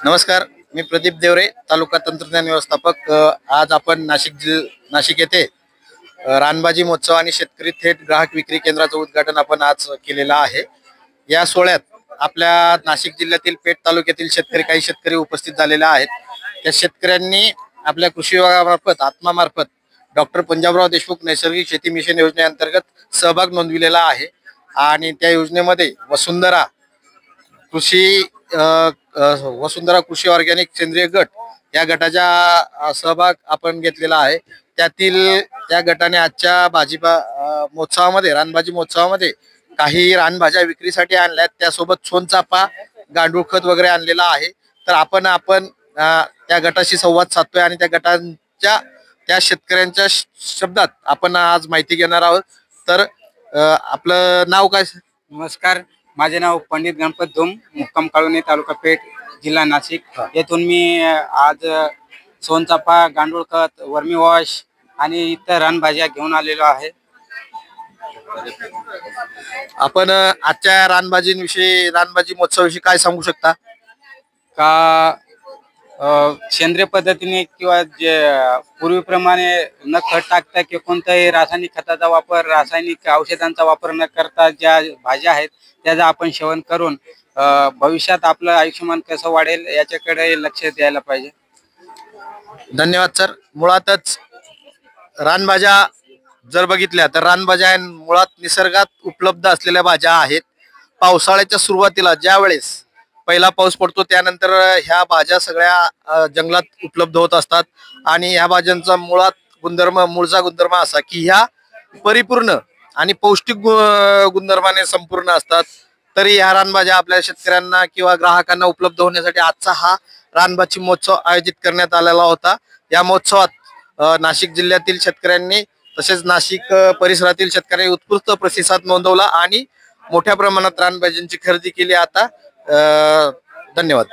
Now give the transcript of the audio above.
नमस्कार, मी प्रदीप देवरे, तालुका तंत्रज्ञान व्यवस्थापक। आज आपण नाशिक येथे रानबाजी महोत्सव आणि शेतकरी थेट ग्राहक विक्री केंद्राचं उद्घाटन आपण आज केलेलं आहे। या सोहळ्यात आपल्या नाशिक जिल्ह्यातील पेठ तालुक्यातील काही शेतकरी उपस्थित झालेले आहेत। त्या शेतकऱ्यांनी आपल्या कृषी विभागामार्फत आत्मामार्फत डॉक्टर पंजाबराव देशमुख नैसर्गिक शेती मिशन योजनेअंतर्गत सहभाग नोंदविलेला आहे आणि त्या योजनेमध्ये वसुंधरा कृषी ऑर्गॅनिक सेंद्रिय गट या गटाचा सहभाग आपण घेतलेला आहे। त्या गटाने आजच्या महोत्सवामध्ये रानभाजी महोत्सवामध्ये काही रानभाज्या विक्रीसाठी आणल्यात। त्यासोबत सोनचाफा, गांडूळ खत वगैरे आणलेला आहे। तर आपण त्या गटाशी संवाद साधतोय आणि त्या शेतकऱ्यांच्या शब्दात आपण आज माहिती घेणार आहोत। तर आपलं नाव काय? नमस्कार, माझे नाव पंडित गणपत धूम, मुक्काम काळोनी, तालुका पेठ, जिल्हा नाशिक। येथून मी आज सोनचाफा, गांडूळ खत, वर्मी वॉश आणि इतर रानभाज्या घेऊन आलेलो आहे। आपण आजच्या रानभाजी महोत्सवाविषयी काय सांगू शकता का? सेंद्रिय पद्धतीने किंवा जे पूर्वीप्रमाणे न खत टाकता किंवा कोणत्याही रासायनिक खताचा वापर, रासायनिक औषधांचा वापर न करता ज्या भाज्या आहेत त्याचं आपण सेवन करून भविष्यात आपलं आयुष्यमान कसं वाढेल याच्याकडे लक्ष द्यायला पाहिजे। धन्यवाद सर। मुळातच रानभाज्या जर बघितल्या तर रानभाज्या मुळात निसर्गात उपलब्ध असलेल्या भाज्या आहेत। पावसाळ्याच्या सुरुवातीला ज्या वेळेस पहिला पाऊस पडतो त्यानंतर ह्या भाज्या सगळ्या जंगलात उपलब्ध होत असतात आणि ह्या भाज्यांचा मूळचा गुणधर्म असा की ह्या परिपूर्ण आणि पौष्टिक गुणधर्माने संपूर्ण असतात। तरी ह्या रानभाज्या आपल्या शेतकऱ्यांना किंवा ग्राहकांना उपलब्ध होण्यासाठी आजचा हा रानभाजी महोत्सव आयोजित करण्यात आलेला होता। या महोत्सवात नाशिक जिल्ह्यातील शेतकऱ्यांनी तसेच नाशिक परिसरातील शेतकऱ्यांनी उत्कृष्ट प्रतिसाद नोंदवला आणि मोठ्या प्रमाणात रानभाज्यांची खरेदी केली। आता धन्यवाद।